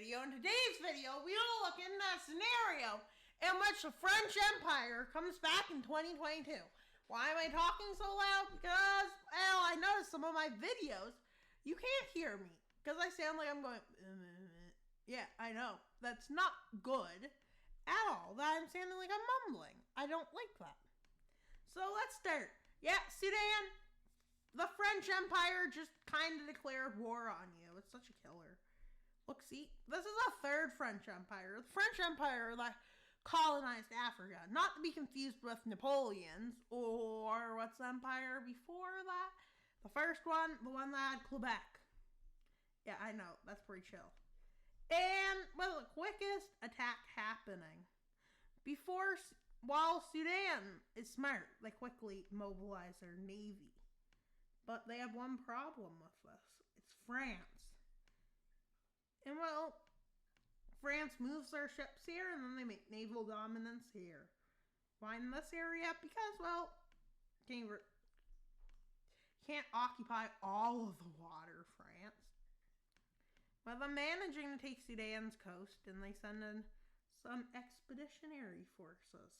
video. In today's video, we will look into a scenario in which the French Empire comes back in 2022. Why am I talking so loud? Because, well, I noticed some of my videos, you can't hear me. Because I sound like I'm going, yeah, I know. That's not good at all. That I'm sounding like I'm mumbling. I don't like that. So let's start. Yeah, Sudan, the French Empire just kind of declared war on you. It's such a killer. Look, see, this is a third French Empire. The French Empire that colonized Africa. Not to be confused with Napoleon's or what's the empire before that? The first one, the one that had Quebec. Yeah, I know. That's pretty chill. And well, the quickest attack happening. While Sudan is smart, they quickly mobilize their navy. But they have one problem with this. It's France. And well, France moves their ships here and then they make naval dominance here. Why in this area? Because, well, you can't occupy all of the water, France. But they're managing to take Sudan's coast and they send in some expeditionary forces.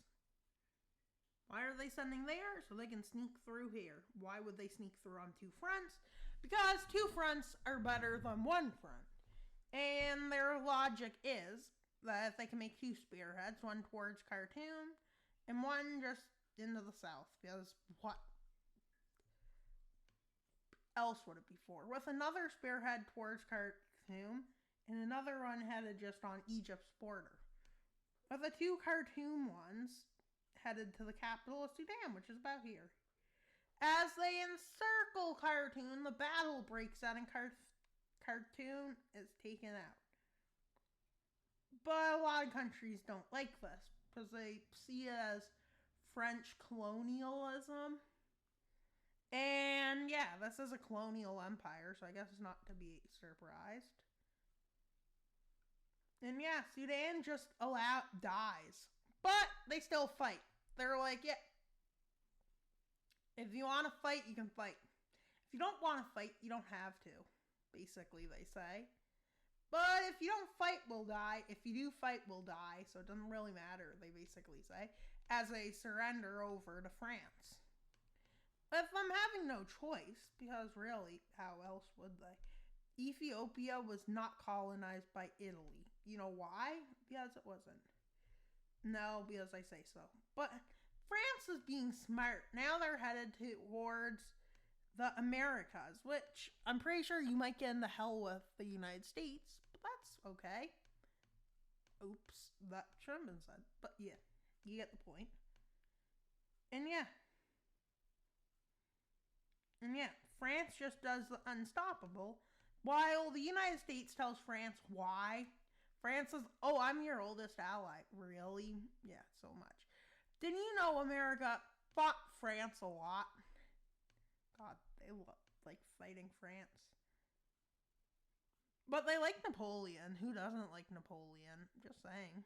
Why are they sending there? So they can sneak through here. Why would they sneak through on two fronts? Because two fronts are better than one front. And their logic is that they can make two spearheads, one towards Khartoum and one just into the south. Because what else would it be for? With another spearhead towards Khartoum and another one headed just on Egypt's border. But the two Khartoum ones headed to the capital of Sudan, which is about here. As they encircle Khartoum, the battle breaks out and Khartoum is taken out. But a lot of countries don't like this because they see it as French colonialism. And yeah, this is a colonial empire, so I guess it's not to be surprised. And yeah, Sudan just dies. But they still fight. They're like, yeah, if you want to fight, you can fight. If you don't want to fight, you don't have to. Basically, they say. But if you don't fight, we'll die. If you do fight, we'll die. So it doesn't really matter, they basically say, as they surrender over to France. With them having no choice, because really, how else would they? Ethiopia was not colonized by Italy. You know why? Because it wasn't. No, because I say so. But France is being smart. Now they're headed towards the Americas, which I'm pretty sure you might get into hell with the United States, but that's okay. Oops, that should have been said. But yeah, you get the point. And yeah, France just does the unstoppable, while the United States tells France why. France says, oh, I'm your oldest ally. Really? Yeah, so much. Didn't you know America fought France a lot? God, they like fighting France. But they like Napoleon. Who doesn't like Napoleon? Just saying.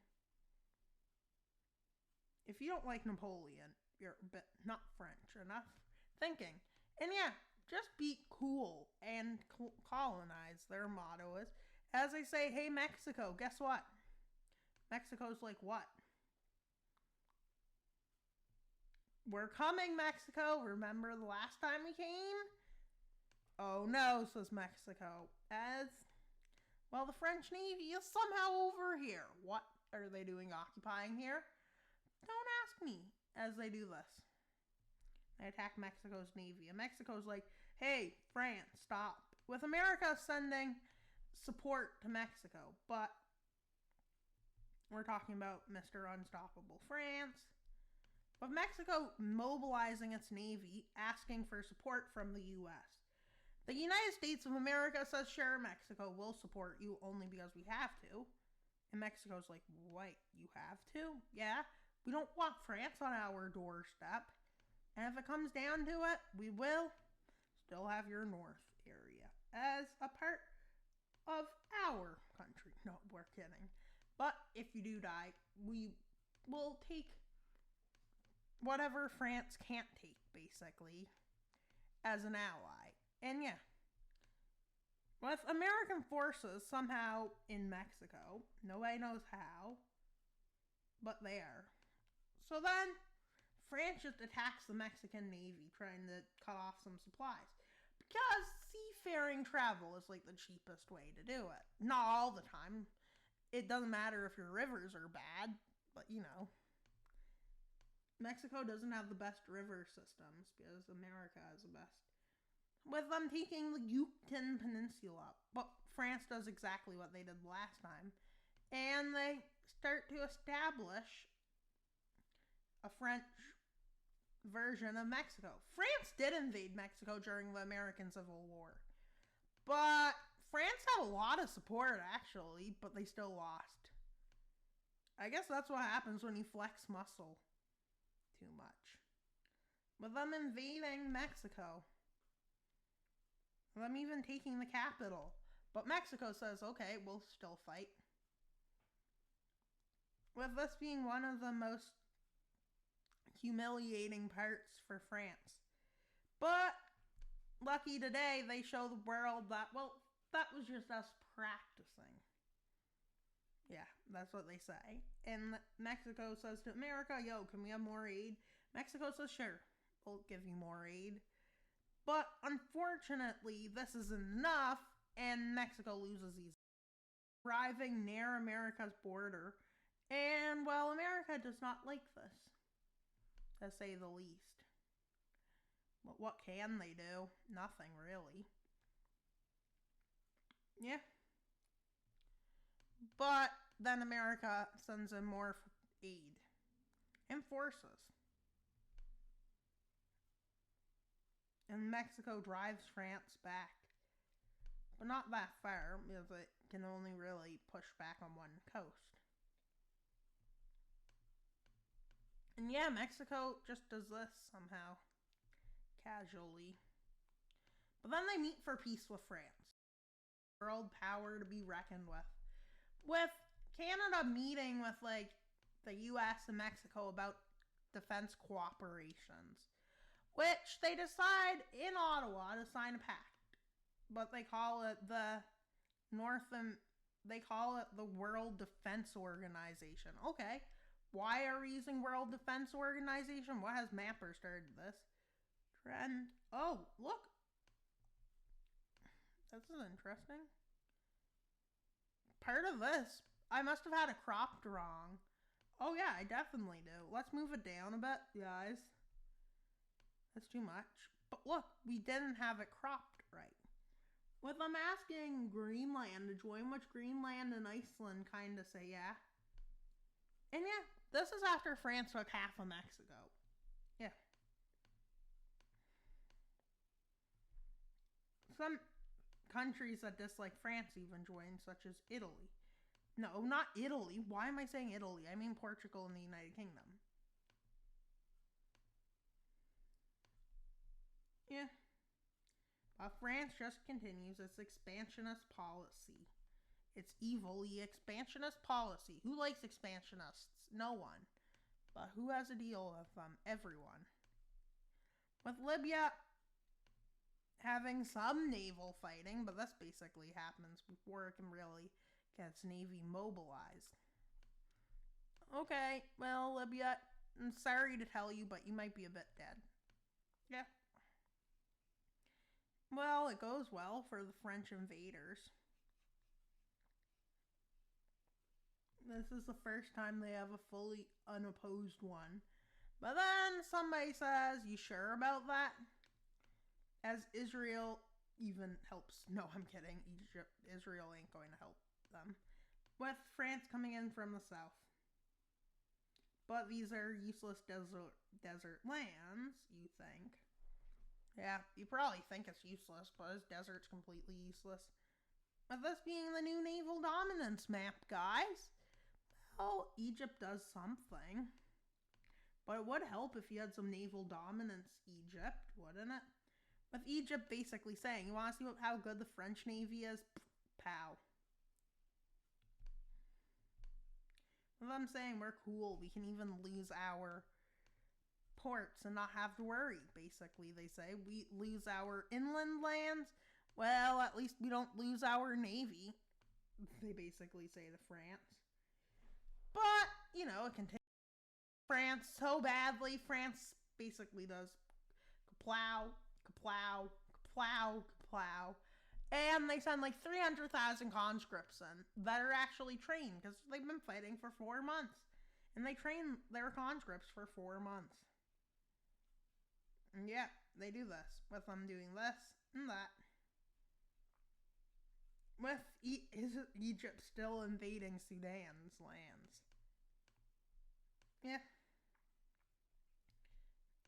If you don't like Napoleon, you're a bit not French enough thinking. And yeah, just be cool and colonize. Their motto is, as they say, hey, Mexico, guess what? Mexico's like, what? We're coming, Mexico. Remember the last time we came? Oh no, says Mexico. As, well, the French Navy is somehow over here. What are they doing occupying here? Don't ask me. As they do this, they attack Mexico's Navy. And Mexico's like, hey, France, stop. With America sending support to Mexico. But we're talking about Mr. Unstoppable France. With Mexico mobilizing its navy, asking for support from the U.S. The United States of America says, sure, Mexico will support you only because we have to. And Mexico's like, wait, you have to? Yeah, we don't want France on our doorstep. And if it comes down to it, we will still have your north area as a part of our country. No, we're kidding. But if you do die, we will take whatever France can't take, basically, as an ally. And yeah, With American forces somehow in Mexico. Nobody knows how, but there. So then, France just attacks the Mexican Navy, trying to cut off some supplies. Because seafaring travel is like the cheapest way to do it. Not all the time. It doesn't matter if your rivers are bad, but you know. Mexico doesn't have the best river systems because America has the best. With them taking the Yucatan Peninsula. But France does exactly what they did last time. And they start to establish a French version of Mexico. France did invade Mexico during the American Civil War. But France had a lot of support, actually, but they still lost. I guess that's what happens when you flex muscle too much. With them invading Mexico. Them even taking the capital. But Mexico says, okay, we'll still fight. With this being one of the most humiliating parts for France. But, lucky today, they show the world that, well, that was just us practicing. Yeah, that's what they say. And Mexico says to America, yo, can we have more aid? Mexico says, sure, we'll give you more aid. But unfortunately, this isn't enough, and Mexico loses these. Arriving near America's border, and, well, America does not like this, to say the least. But what can they do? Nothing, really. Yeah. But then America sends in more aid and forces. And Mexico drives France back. But not that far, because it can only really push back on one coast. And yeah, Mexico just does this somehow. Casually. But then they meet for peace with France. World power to be reckoned with. With Canada meeting with, like, the US and Mexico about defense cooperations. Which they decide in Ottawa to sign a pact. But they call it the World Defense Organization. Okay. Why are we using World Defense Organization? What has Mapper started this? Trend. Oh, look. This is interesting. Part of this, I must have had it cropped wrong. Oh yeah, I definitely do. Let's move it down a bit, guys. That's too much. But look, we didn't have it cropped right. With them asking Greenland to join, which Greenland and Iceland kind of say yeah. And yeah, this is after France took half of Mexico. Yeah. Some countries that dislike France even joined, such as Italy. No, not Italy. Why am I saying Italy? I mean Portugal and the United Kingdom. Yeah. But France just continues its expansionist policy. It's evilly expansionist policy. Who likes expansionists? No one. But who has a deal with them? Everyone. With Libya having some naval fighting, but this basically happens before it can really get its navy mobilized. Okay, well, Libya, I'm sorry to tell you, but you might be a bit dead. Yeah. Well, it goes well for the French invaders. This is the first time they have a fully unopposed one. But then somebody says, you sure about that? As Israel even helps. No, I'm kidding. Israel ain't going to help them. With France coming in from the south. But these are useless desert lands, you think. Yeah, you probably think it's useless, but this desert's completely useless. With this being the new naval dominance map, guys, well, Egypt does something. But it would help if you had some naval dominance, Egypt, wouldn't it? With Egypt basically saying, you want to see how good the French Navy is? Pow. With them saying we're cool, we can even lose our ports and not have to worry, basically, they say. We lose our inland lands, Well, at least we don't lose our navy. They basically say to France. But, you know, it continues. France so badly. France basically does kaplow, kaplow, kaplow, kaplow. And they send like 300,000 conscripts in that are actually trained because they've been fighting for 4 months. And they train their conscripts for 4 months. And yeah, they do this, with them doing this and that. With Egypt still invading Sudan's lands. Yeah.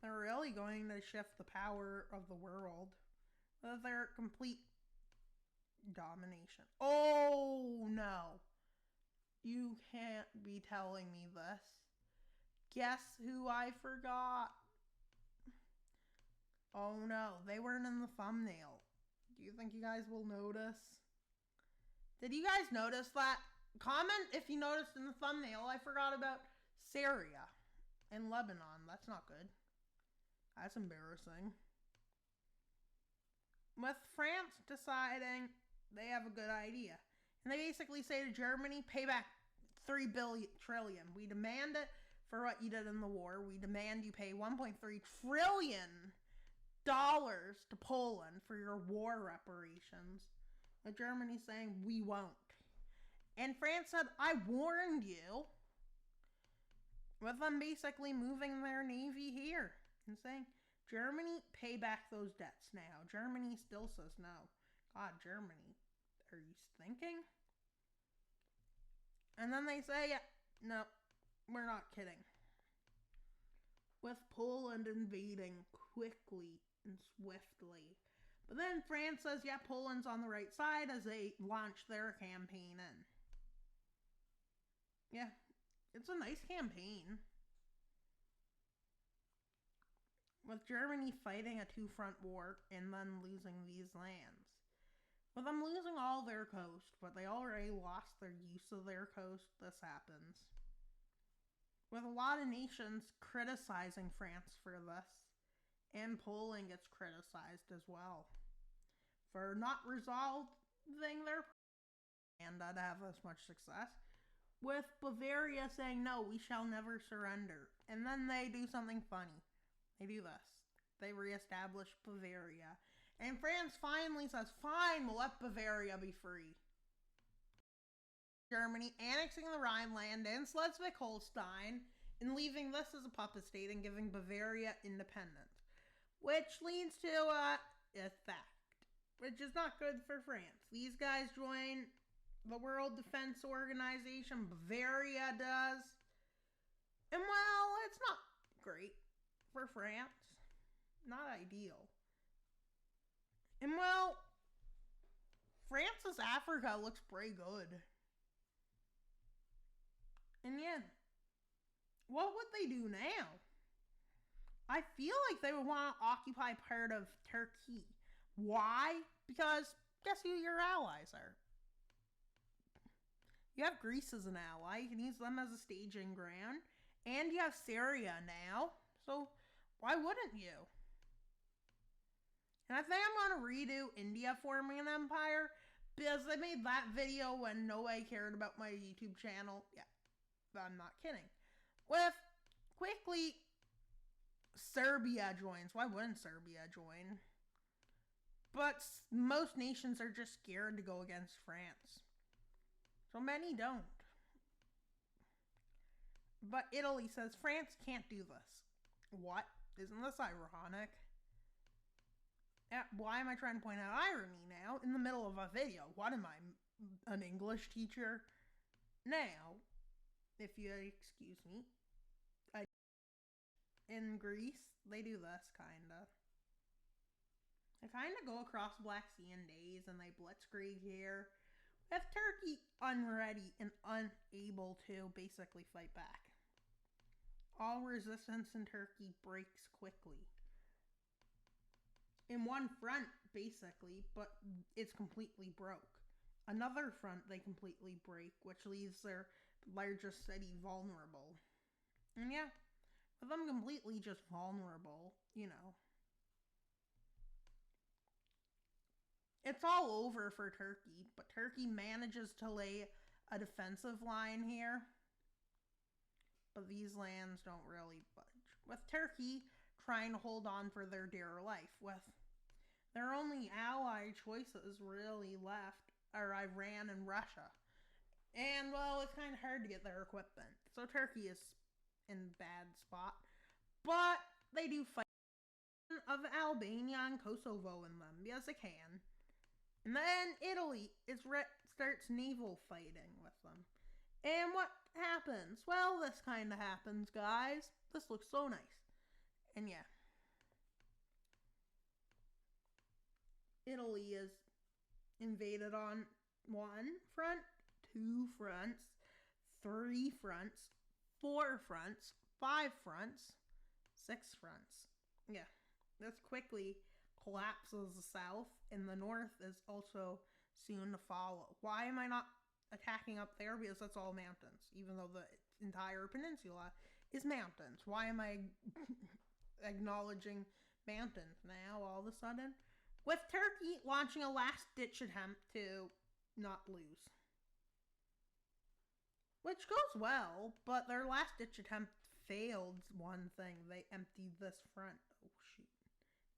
They're really going to shift the power of the world with their complete domination. Oh no. You can't be telling me this. Guess who I forgot? Oh no, they weren't in the thumbnail. Do you think you guys will notice? Did you guys notice that? Comment if you noticed in the thumbnail I forgot about Syria and Lebanon. That's not good. That's embarrassing. With France deciding they have a good idea. And they basically say to Germany, pay back $3 trillion. We demand it for what you did in the war. We demand you pay $1.3 trillion to Poland for your war reparations. With Germany saying, we won't. And France said, I warned you. With them basically moving their navy here and saying, Germany, pay back those debts now. Germany still says no. God, Germany, are you thinking? And then they say, no, we're not kidding. With Poland invading quickly and swiftly. But then France says, yeah, Poland's on the right side as they launch their campaign in. Yeah, it's a nice campaign. With Germany fighting a two-front war and then losing these lands. With them losing all their coast, but they already lost their use of their coast, this happens. With a lot of nations criticizing France for this. And Poland gets criticized as well. For not resolving their propaganda to have as much success. With Bavaria saying, no, we shall never surrender. And then they do something funny. They do this. They reestablish Bavaria. And France finally says, fine, we'll let Bavaria be free. Germany annexing the Rhineland and Schleswig-Holstein and leaving this as a puppet state and giving Bavaria independence. Which leads to a theft, which is not good for France. These guys join the World Defense Organization. Bavaria does. And well, it's not great for France. Not ideal. And well, France's Africa looks pretty good. And yeah, what would they do now? I feel like they would want to occupy part of Turkey. Why? Because guess who your allies are? You have Greece as an ally. You can use them as a staging ground. And you have Syria now. So why wouldn't you? And I think I'm going to redo India forming an empire. Because I made that video when nobody cared about my YouTube channel. Yeah, I'm not kidding. With quickly, Serbia joins. Why wouldn't Serbia join? But most nations are just scared to go against France. So many don't. But Italy says France can't do this. What? Isn't this ironic? Why am I trying to point out irony now in the middle of a video? What am I, an English teacher? Now, if you excuse me, in Greece, they do this, kinda. They kinda go across Black Sea in days and they blitzkrieg here. With Turkey unready and unable to basically fight back. All resistance in Turkey breaks quickly. In one front, basically, but it's completely broke. Another front they completely break, which leaves their largest city vulnerable. And yeah, with them completely just vulnerable, you know. it's all over for Turkey, but Turkey manages to lay a defensive line here. But these lands don't really budge. With Turkey trying to hold on for their dear life, with their only ally choices really left are Iran and Russia. And, well, it's kind of hard to get their equipment. So Turkey is in a bad spot. But they do fight of Albania and Kosovo in them, because they can. And then Italy starts naval fighting with them. And what happens? Well, this kind of happens, guys. This looks so nice. And yeah. Italy is invaded on 1 front, 2 fronts, 3 fronts, 4 fronts, 5 fronts, 6 fronts. Yeah, this quickly collapses the south, and the north is also soon to follow. Why am I not attacking up there? Because that's all mountains, even though the entire peninsula is mountains. Why am I acknowledging mountains now all of a sudden? With Turkey launching a last-ditch attempt to not lose. Which goes well, but their last-ditch attempt failed one thing. They emptied this front. Oh, shoot.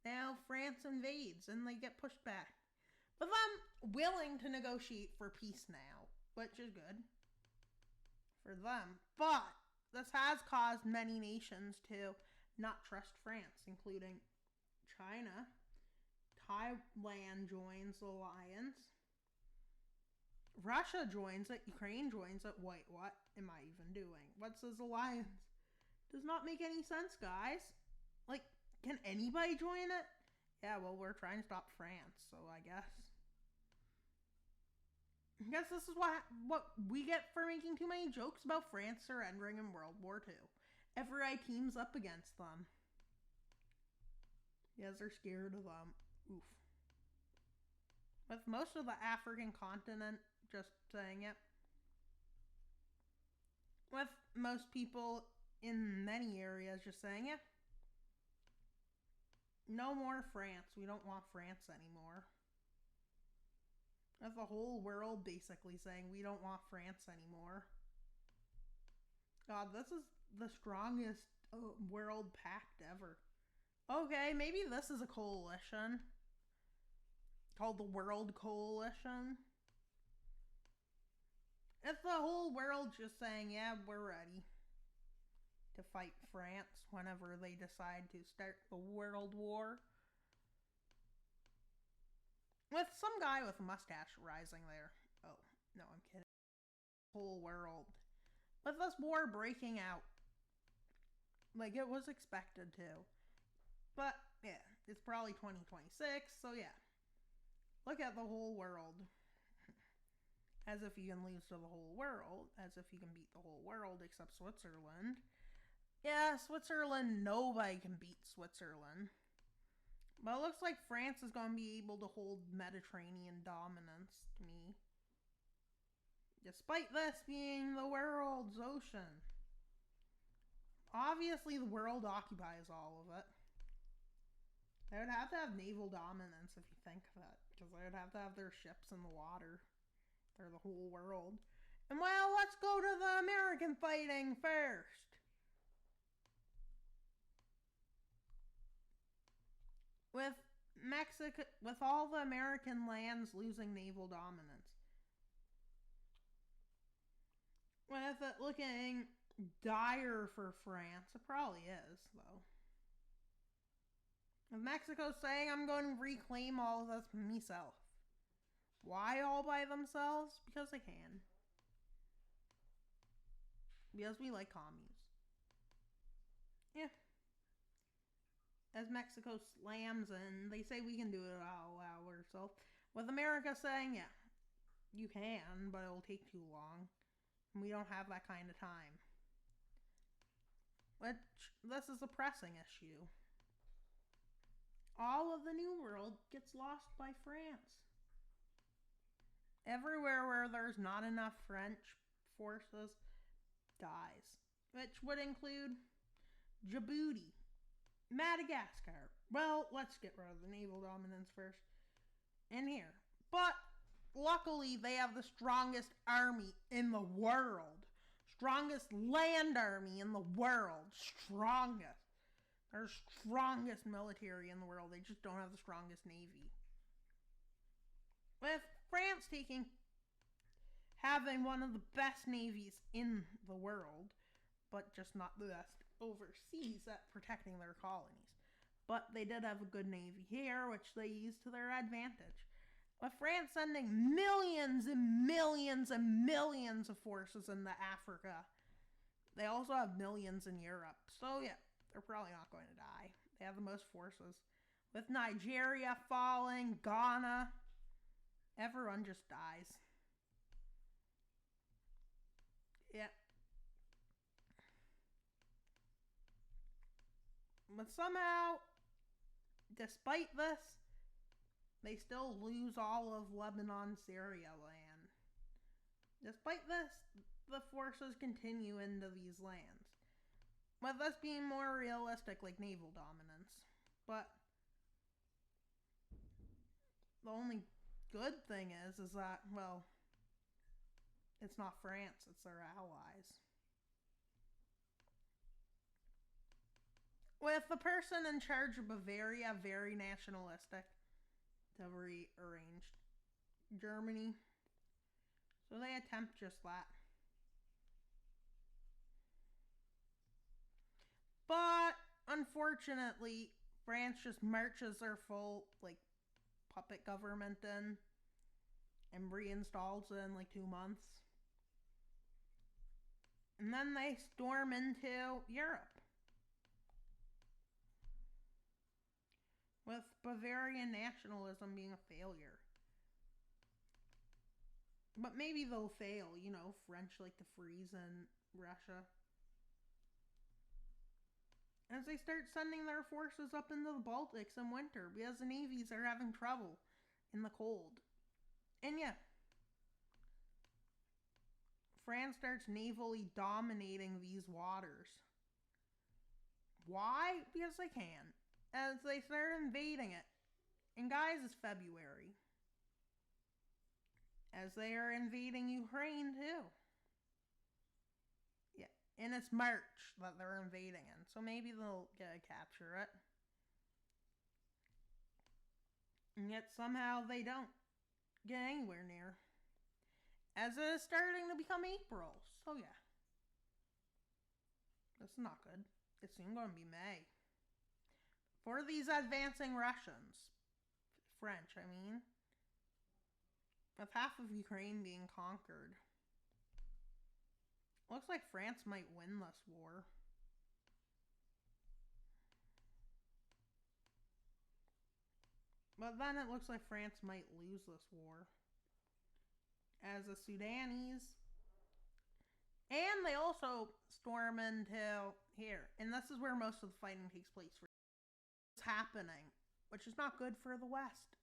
Now France invades, and they get pushed back. But them willing to negotiate for peace now, which is good for them. But this has caused many nations to not trust France, including China. Thailand joins the alliance. Russia joins it. Ukraine joins it. Wait, what am I even doing? What's this alliance? Does not make any sense, guys. Like, can anybody join it? Yeah, well, we're trying to stop France, so I guess this is what we get for making too many jokes about France surrendering in World War II. Everybody teams up against them. Yes, they're scared of them. Oof. With most of the African continent just saying it. With most people in many areas just saying it. No more France. We don't want France anymore. With the whole world basically saying we don't want France anymore. God, this is the strongest world pact ever. Okay, maybe this is a coalition called the World Coalition. It's the whole world just saying, yeah, we're ready to fight France whenever they decide to start the World War. With some guy with a mustache rising there. Oh, no, I'm kidding. Whole world. With this war breaking out. Like it was expected to. But, yeah, it's probably 2026, so yeah. Look at the whole world. As if you can lose to the whole world. As if you can beat the whole world except Switzerland. Yeah, Switzerland, nobody can beat Switzerland. But it looks like France is going to be able to hold Mediterranean dominance to me. Despite this being the world's ocean. Obviously, the world occupies all of it. They would have to have naval dominance if you think of it. Because they would have to have their ships in the water. They're the whole world. And well, let's go to the American fighting first. With Mexico, with all the American lands losing naval dominance. With it looking dire for France. It probably is, though. With Mexico saying, I'm going to reclaim all of this myself. Why all by themselves? Because they can. Because we like commies. Yeah. As Mexico slams in, they say we can do it all ourselves. With America saying, yeah, you can, but it'll take too long. And we don't have that kind of time. Which, this is a pressing issue. All of the New World gets lost by France. Everywhere where there's not enough French forces dies. Which would include Djibouti, Madagascar. Well, let's get rid of the naval dominance first. And here, But luckily, they have the strongest army in the world. Strongest land army in the world. Strongest. They're strongest military in the world. They just don't have the strongest navy. With France having one of the best navies in the world, but just not the best overseas at protecting their colonies. But they did have a good navy here, which they used to their advantage. With France sending millions and millions and millions of forces into Africa, they also have millions in Europe. So yeah, they're probably not going to die. They have the most forces. With Nigeria falling, Ghana, everyone just dies. Yeah. But somehow, despite this, they still lose all of Lebanon, Syria land. Despite this, the forces continue into these lands, with us being more realistic, like naval dominance. But the only good thing is that, well, it's not France, it's their allies. With the person in charge of Bavaria very nationalistic, very arranged. Germany. So they attempt just that. But unfortunately, France just marches their full puppet government in and reinstalls it in 2 months. And then they storm into Europe. With Bavarian nationalism being a failure. But maybe they'll fail, French like to freeze in Russia. As they start sending their forces up into the Baltics in winter because the navies are having trouble in the cold. And yeah, France starts navally dominating these waters. Why? Because they can. As they start invading it. And guys, it's February. As they are invading Ukraine too. Yeah, and it's March that they're invading in, so maybe they'll capture it. And yet somehow they don't get anywhere near. As it is starting to become April, so yeah. That's not good. It's soon going to be May. For these advancing Russians, French, I mean, with half of Ukraine being conquered, looks like France might win this war. But then it looks like France might lose this war. As the Sudanese, and they also storm into here, and this is where most of the fighting takes place. It's happening, which is not good for the West.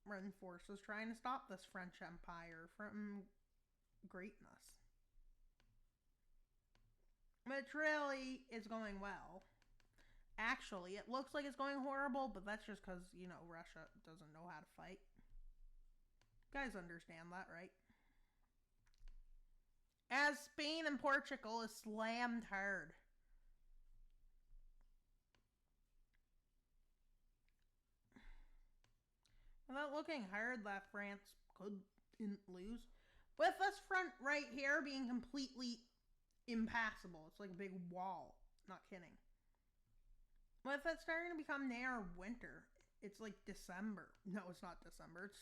Written forces trying to stop this French Empire from greatness. Which really is going well. Actually, it looks like it's going horrible, but that's just because, Russia doesn't know how to fight. You guys understand that, right? As Spain and Portugal is slammed hard. Without looking hard that France couldn't lose. With this front right here being completely impassable. It's like a big wall. Not kidding. With it starting to become near winter. It's like December. No, it's not December.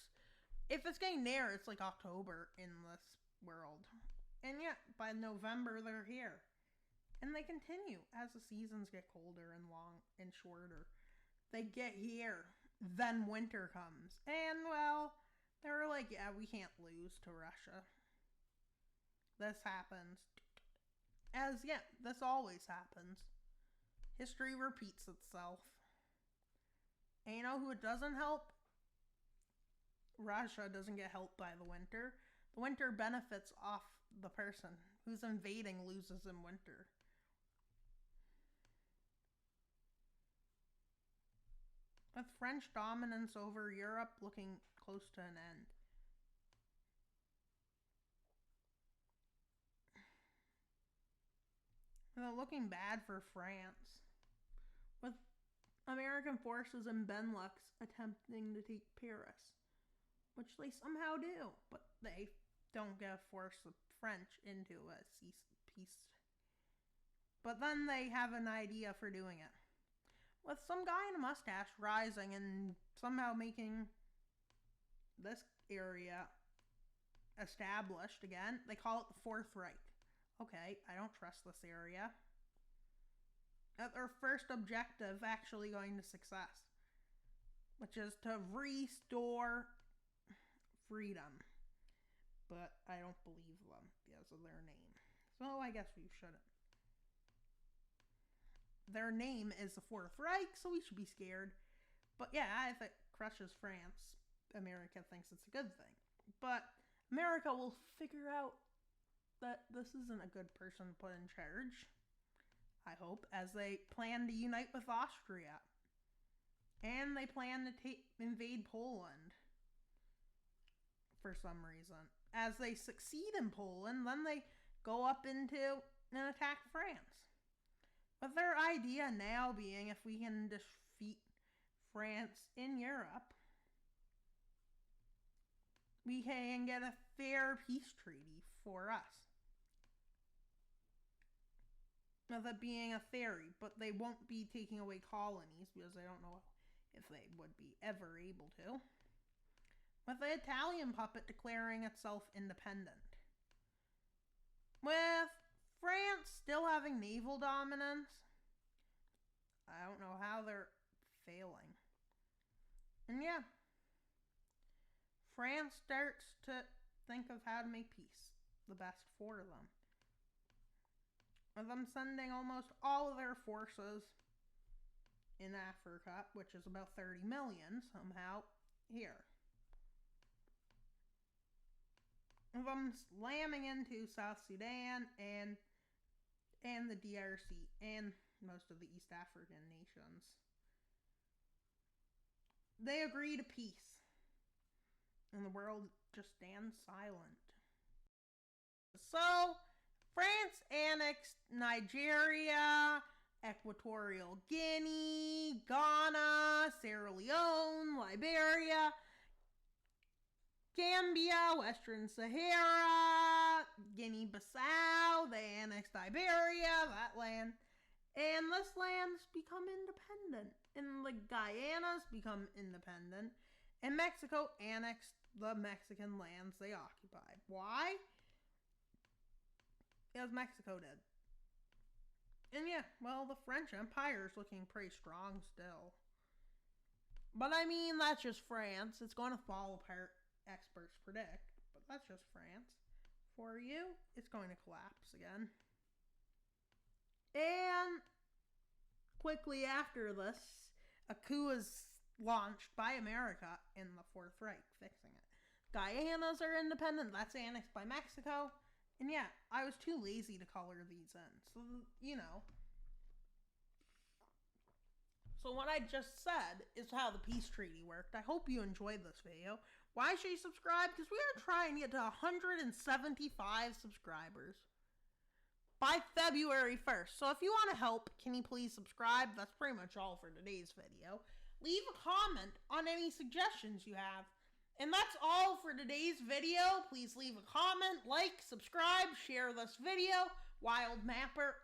If it's getting near, it's like October in this world. And yet, by November, they're here. And they continue as the seasons get colder and long and shorter. They get here. Then winter comes. And, well, they're like, yeah, we can't lose to Russia. This happens. As, yeah, this always happens. History repeats itself. And you know who it doesn't help? Russia doesn't get helped by the winter. The winter benefits off the person who's invading loses in winter. With French dominance over Europe looking close to an end. looking bad for France, with American forces in Benelux attempting to take Paris, which they somehow do, but they don't get to force the French into a peace. But then they have an idea for doing it, with some guy in a mustache rising and somehow making this area established again. They call it the Fourth Reich. Okay, I don't trust this area. Their first objective actually going to success, which is to restore freedom. But I don't believe them because of their name. So I guess we shouldn't. Their name is the Fourth Reich, so we should be scared. But yeah, if it crushes France, America thinks it's a good thing. But America will figure out that this isn't a good person to put in charge, I hope, as they plan to unite with Austria. And they plan to invade Poland for some reason. As they succeed in Poland, then they go up into and attack France. With their idea now being, if we can defeat France in Europe, we can get a fair peace treaty for us. With it being a theory, but they won't be taking away colonies because I don't know if they would be ever able to. With the Italian puppet declaring itself independent. With France still having naval dominance, I don't know how they're failing. And yeah, France starts to think of how to make peace the best for them. With them sending almost all of their forces in Africa, which is about 30 million somehow, here. With them slamming into South Sudan and the DRC and most of the East African nations. They agree to peace, and the world just stands silent. So, France annexed Nigeria, Equatorial Guinea, Ghana, Sierra Leone, Liberia, Gambia, Western Sahara, Guinea-Bissau. They annexed Iberia, that land. And this land's become independent. And the Guyanas become independent. And Mexico annexed the Mexican lands they occupied. Why? Because Mexico did. And yeah, well, the French Empire is looking pretty strong still. But I mean, that's just France. It's going to fall apart, experts predict. But that's just France. For you, it's going to collapse again. And quickly after this, a coup is launched by America in the Fourth Reich, fixing it. Guyanas are independent. That's annexed by Mexico. And yeah, I was too lazy to color these in. So, you know. So what I just said is how the peace treaty worked. I hope you enjoyed this video. Why should you subscribe? Because we are trying to get to 175 subscribers by February 1st. So if you want to help, can you please subscribe? That's pretty much all for today's video. Leave a comment on any suggestions you have. And that's all for today's video. Please leave a comment, like, subscribe, share this video. Wild Mapper